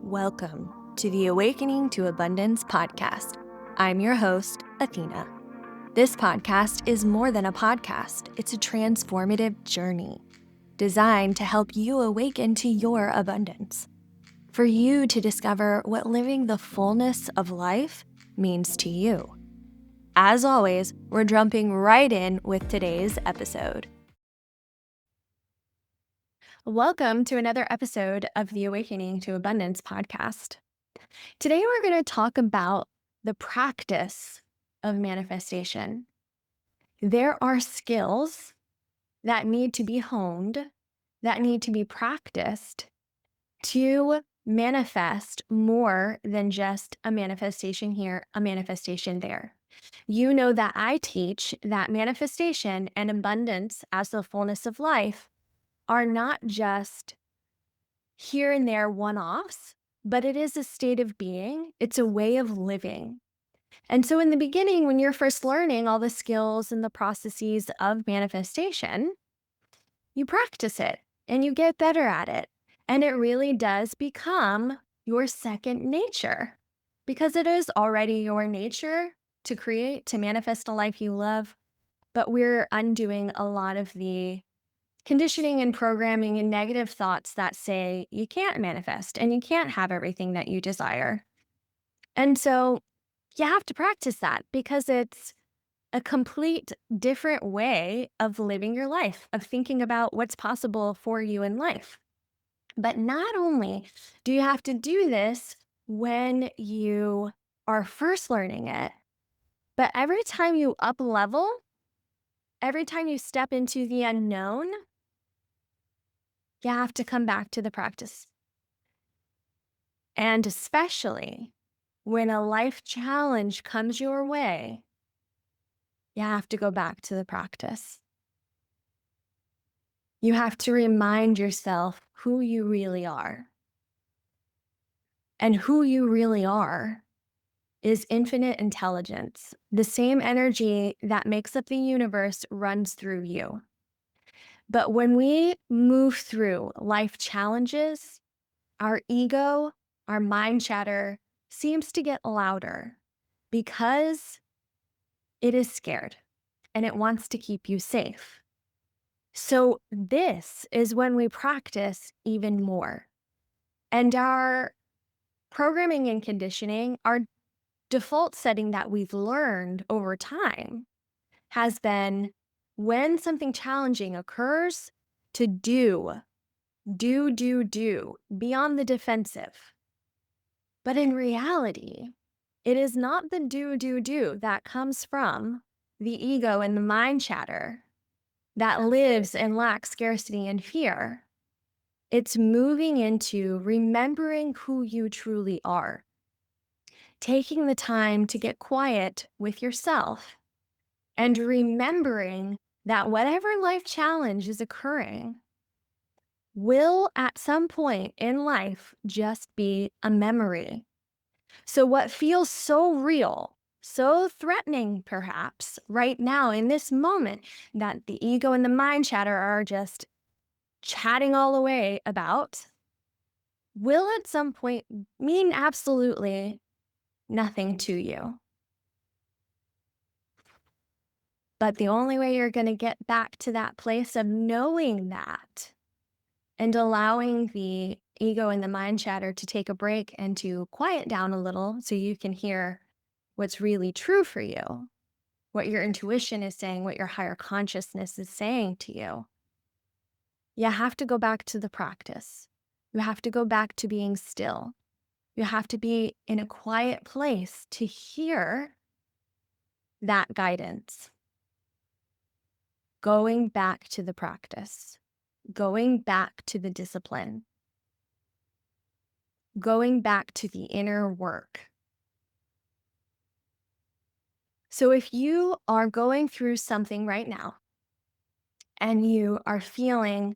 Welcome to the Awakening to Abundance podcast. I'm your host, Athena. This podcast is more than a podcast, it's a transformative journey designed to help you awaken to your abundance. For you to discover what living the fullness of life means to you. As always, we're jumping right in with today's episode. Welcome to another episode of the Awakening to Abundance podcast. Today, we're going to talk about the practice of manifestation. There are skills that need to be honed, that need to be practiced to manifest more than just a manifestation here, a manifestation there. You know that I teach that manifestation and abundance as the fullness of life are not just here and there one-offs, but it is a state of being. It's a way of living. And so in the beginning, when you're first learning all the skills and the processes of manifestation, you practice it and you get better at it. And it really does become your second nature because it is already your nature to create, to manifest a life you love. But we're undoing a lot of the conditioning and programming and negative thoughts that say you can't manifest and you can't have everything that you desire. And so you have to practice that because it's a complete different way of living your life, of thinking about what's possible for you in life. But not only do you have to do this when you are first learning it, but every time you up level, every time you step into the unknown, you have to come back to the practice. And especially when a life challenge comes your way, you have to go back to the practice. You have to remind yourself who you really are. And who you really are is infinite intelligence. The same energy that makes up the universe runs through you. But when we move through life challenges, our ego, our mind chatter seems to get louder because it is scared and it wants to keep you safe. So this is when we practice even more. And our programming and conditioning, our default setting that we've learned over time has been when something challenging occurs to do, be on the defensive. But in reality, it is not the do that comes from the ego and the mind chatter that lives and lacks scarcity and fear. It's moving into remembering who you truly are, taking the time to get quiet with yourself and remembering that whatever life challenge is occurring will at some point in life just be a memory. So what feels so real, so threatening perhaps right now in this moment that the ego and the mind chatter are just chatting all the way about, will at some point mean absolutely nothing to you. But the only way you're going to get back to that place of knowing that and allowing the ego and the mind chatter to take a break and to quiet down a little so you can hear what's really true for you, what your intuition is saying, what your higher consciousness is saying to you. You have to go back to the practice. You have to go back to being still. You have to be in a quiet place to hear that guidance. Going back to the practice, going back to the discipline, going back to the inner work. So if you are going through something right now and you are feeling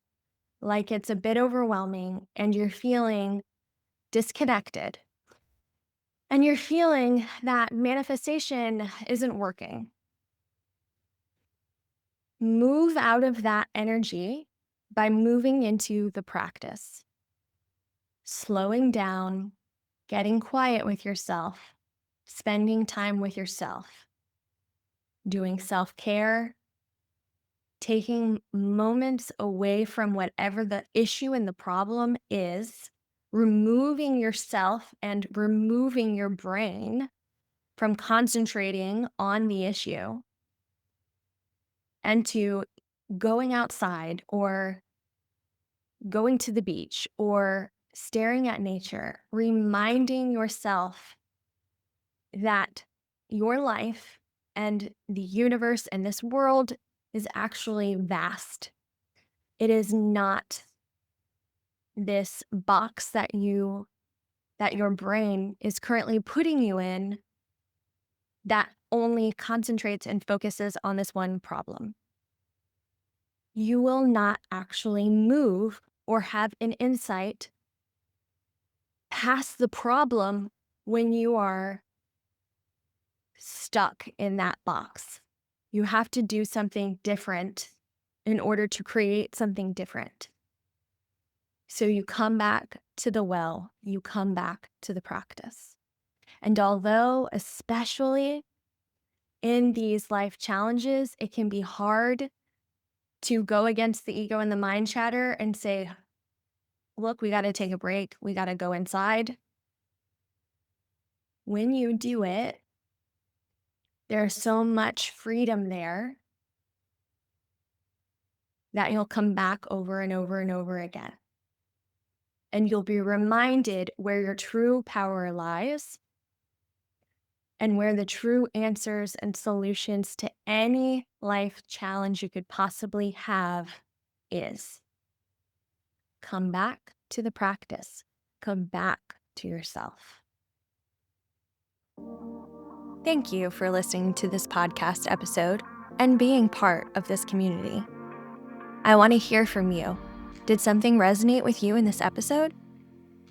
like it's a bit overwhelming and you're feeling disconnected and you're feeling that manifestation isn't working, move out of that energy by moving into the practice. slowing down, getting quiet with yourself, spending time with yourself, doing self-care, taking moments away from whatever the issue and the problem is, removing yourself and removing your brain from concentrating on the issue, and to going outside or going to the beach or staring at nature, reminding yourself that your life and the universe and this world is actually vast. It is not this box that your brain is currently putting you in that only concentrates and focuses on this one problem. You will not actually move or have an insight past the problem when you are stuck in that box. You have to do something different in order to create something different. So you come back to the well, you come back to the practice. And although, especially in these life challenges, it can be hard to go against the ego and the mind chatter and say, look, we got to take a break. We got to go inside. When you do it, there's so much freedom there that you'll come back over and over and over again. And you'll be reminded where your true power lies and where the true answers and solutions to any life challenge you could possibly have is. Come back to the practice. Come back to yourself. Thank you for listening to this podcast episode and being part of this community. I want to hear from you. Did something resonate with you in this episode?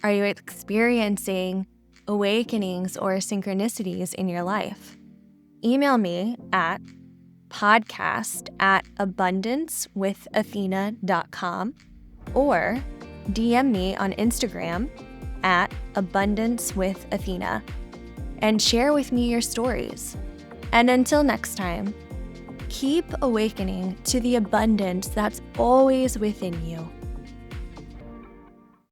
Are you experiencing awakenings or synchronicities in your life? Email me at podcast@abundancewithathena.com or DM me on Instagram at abundancewithathena and share with me your stories. And until next time, keep awakening to the abundance that's always within you.